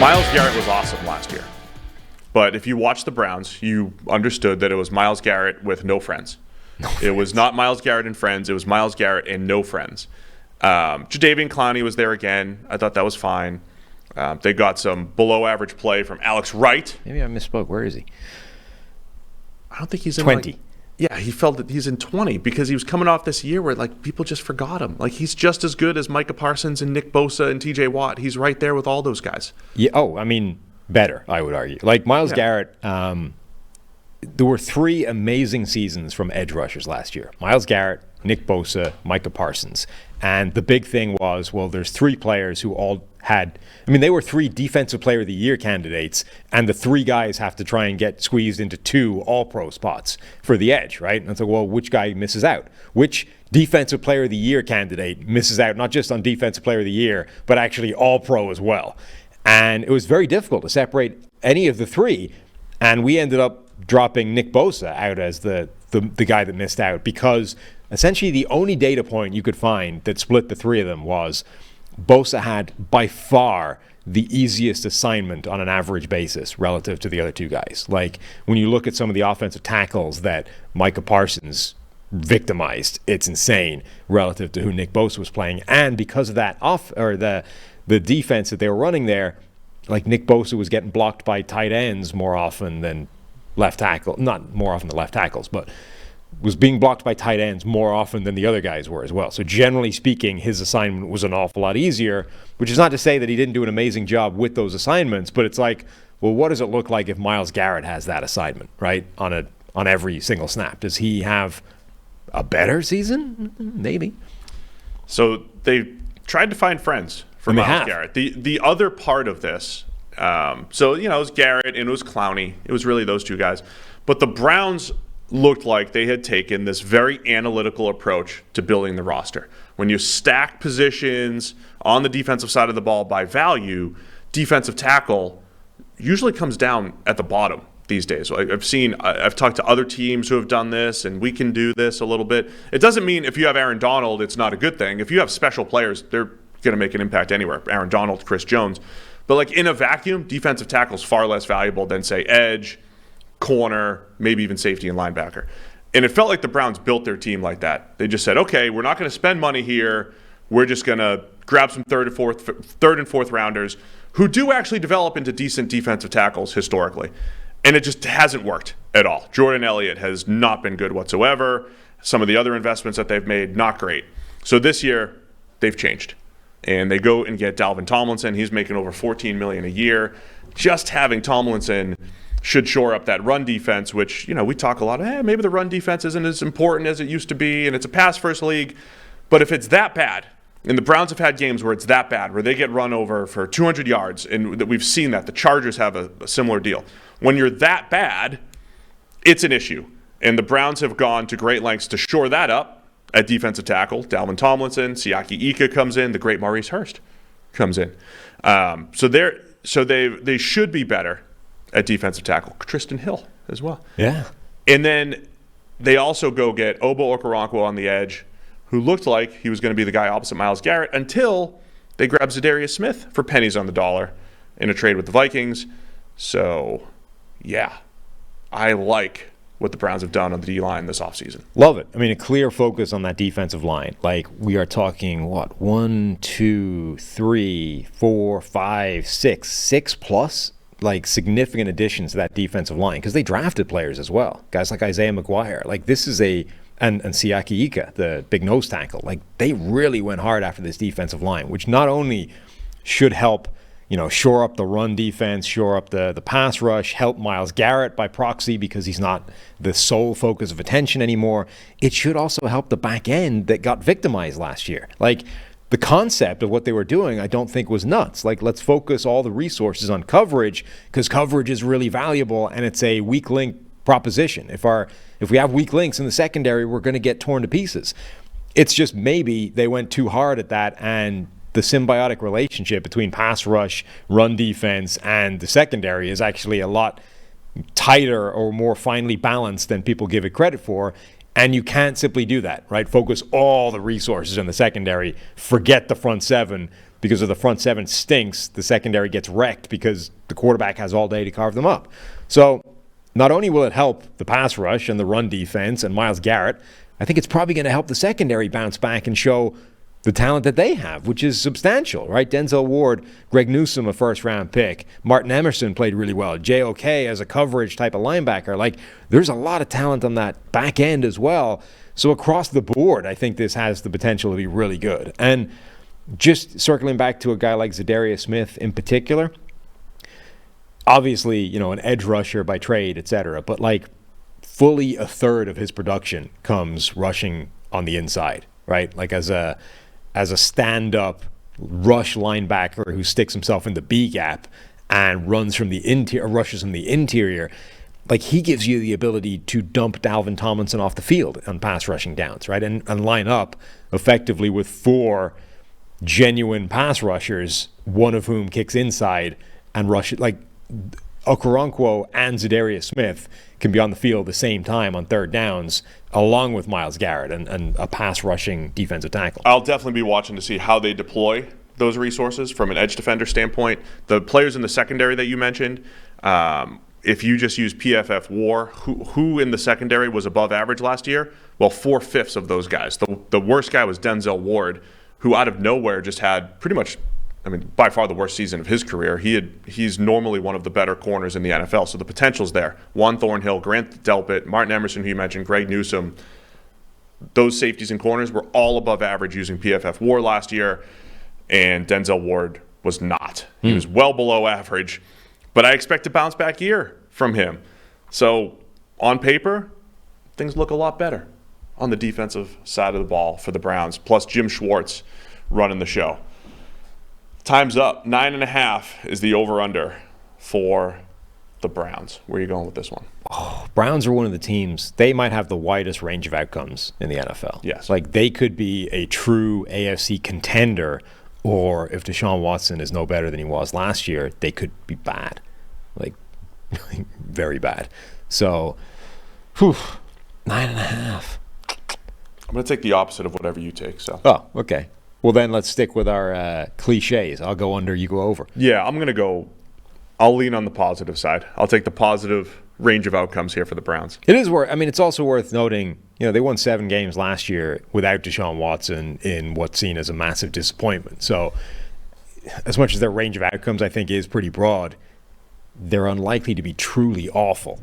Myles Garrett was awesome last year. But if you watch the Browns, you understood that it was Myles Garrett with no friends. It was not Myles Garrett and friends. It was Myles Garrett and no friends. Jadeveon Clowney was there again. I thought that was fine. They got some below-average play from Alex Wright. Maybe I misspoke. Where is he? I don't think he's in 20. Yeah, he felt that he's in 20 because he was coming off this year where people just forgot him. He's just as good as Micah Parsons and Nick Bosa and TJ Watt. He's right there with all those guys. Yeah. Oh, I mean, better, I would argue. Myles Garrett, there were 3 amazing seasons from edge rushers last year. Myles Garrett, Nick Bosa, Micah Parsons. And the big thing was, there's 3 players who all had, they were 3 Defensive Player of the Year candidates, and the 3 guys have to try and get squeezed into 2 All-Pro spots for the edge, right? And it's which guy misses out? Which Defensive Player of the Year candidate misses out, not just on Defensive Player of the Year, but actually All-Pro as well? And it was very difficult to separate any of the 3, and we ended up dropping Nick Bosa out as the guy that missed out because essentially the only data point you could find that split the 3 of them was Bosa had by far the easiest assignment on an average basis relative to the other 2 guys. When you look at some of the offensive tackles that Micah Parsons victimized, it's insane relative to who Nick Bosa was playing. And because of that the defense that they were running there, Nick Bosa was getting blocked by tight ends more often than left tackle. Not more often than left tackles, but was being blocked by tight ends more often than the other guys were as well. So generally speaking, his assignment was an awful lot easier, which is not to say that he didn't do an amazing job with those assignments, but it's what does it look like if Myles Garrett has that assignment, right, on every single snap? Does he have a better season? Maybe. So they tried to find friends for Myles Garrett. The other part of this, it was Garrett and it was Clowney. It was really those 2 guys. But the Browns looked like they had taken this very analytical approach to building the roster. When you stack positions on the defensive side of the ball by value, defensive tackle usually comes down at the bottom these days. I've talked to other teams who have done this, and we can do this a little bit. It doesn't mean if you have Aaron Donald, it's not a good thing. If you have special players, they're going to make an impact anywhere. Aaron Donald, Chris Jones. But in a vacuum, defensive tackle is far less valuable than, say, edge, corner, maybe even safety and linebacker. And it felt like the Browns built their team like that. They just said, okay, we're not going to spend money here. We're just going to grab some third and fourth rounders who do actually develop into decent defensive tackles historically. And it just hasn't worked at all. Jordan Elliott has not been good whatsoever. Some of the other investments that they've made, not great. So this year, they've changed. And they go and get Dalvin Tomlinson. He's making over $14 million a year. Just having Tomlinson should shore up that run defense, which, we talk a lot of, maybe the run defense isn't as important as it used to be, and it's a pass-first league. But if it's that bad, and the Browns have had games where it's that bad, where they get run over for 200 yards, and that we've seen that. The Chargers have a similar deal. When you're that bad, it's an issue. And the Browns have gone to great lengths to shore that up at defensive tackle. Dalvin Tomlinson, Siaki Ika comes in, the great Maurice Hurst comes in. So they should be better at defensive tackle. Tristan Hill as well. Yeah. And then they also go get Obo Okoronkwo on the edge, who looked like he was going to be the guy opposite Myles Garrett until they grabbed Zadarius Smith for pennies on the dollar in a trade with the Vikings. So, yeah, I like what the Browns have done on the D-line this offseason. Love it. A clear focus on that defensive line. We are talking, 1, 2, 3, 4, 5, 6 plus significant additions to that defensive line because they drafted players as well. Guys like Isaiah McGuire. This is and Siaki Ika, the big nose tackle. They really went hard after this defensive line, which not only should help, shore up the run defense, shore up the pass rush, help Myles Garrett by proxy because he's not the sole focus of attention anymore. It should also help the back end that got victimized last year. The concept of what they were doing, I don't think was nuts. Let's focus all the resources on coverage because coverage is really valuable and it's a weak link proposition. If we have weak links in the secondary, we're going to get torn to pieces. It's just maybe they went too hard at that and the symbiotic relationship between pass rush, run defense, and the secondary is actually a lot tighter or more finely balanced than people give it credit for. And you can't simply do that, right? Focus all the resources in the secondary, forget the front seven, because if the front seven stinks, the secondary gets wrecked because the quarterback has all day to carve them up. So not only will it help the pass rush and the run defense and Myles Garrett, I think it's probably going to help the secondary bounce back and show the talent that they have, which is substantial, right? Denzel Ward, Greg Newsome, a first-round pick. Martin Emerson played really well. J.O.K. as a coverage type of linebacker. Like, there's a lot of talent on that back end as well. So across the board, I think this has the potential to be really good. And just circling back to a guy like Zadarius Smith in particular, obviously, an edge rusher by trade, et cetera, but like fully a third of his production comes rushing on the inside, right? Like as a stand-up rush linebacker who sticks himself in the B gap and runs from the interior, rushes from the interior, like he gives you the ability to dump Dalvin Tomlinson off the field on pass rushing downs, right? And line up effectively with 4 genuine pass rushers, one of whom kicks inside and rushes. Like Okoronkwo and Zadarius Smith can be on the field at the same time on third downs, along with Myles Garrett and a pass-rushing defensive tackle. I'll definitely be watching to see how they deploy those resources from an edge defender standpoint. The players in the secondary that you mentioned, if you just use PFF WAR, who in the secondary was above average last year? Well, 4/5 of those guys. The worst guy was Denzel Ward, who out of nowhere just had pretty much, by far the worst season of his career. He's normally one of the better corners in the NFL, so the potential's there. Juan Thornhill, Grant Delpit, Martin Emerson, who you mentioned, Greg Newsome, those safeties and corners were all above average using PFF WAR last year, and Denzel Ward was not. He was well below average, but I expect a bounce back year from him. So on paper, things look a lot better on the defensive side of the ball for the Browns, plus Jim Schwartz running the show. Time's up. 9.5 is the over-under for the Browns. Where are you going with this one? Oh, Browns are one of the teams, they might have the widest range of outcomes in the NFL. Yes. Like, they could be a true AFC contender, or if Deshaun Watson is no better than he was last year, they could be bad. Like, very bad. So, 9.5. I'm going to take the opposite of whatever you take. So. Oh, okay. Well, then let's stick with our cliches. I'll go under, you go over. Yeah, I'll lean on the positive side. I'll take the positive range of outcomes here for the Browns. It is it's also worth noting, they won 7 games last year without Deshaun Watson in what's seen as a massive disappointment. So as much as their range of outcomes I think is pretty broad, they're unlikely to be truly awful.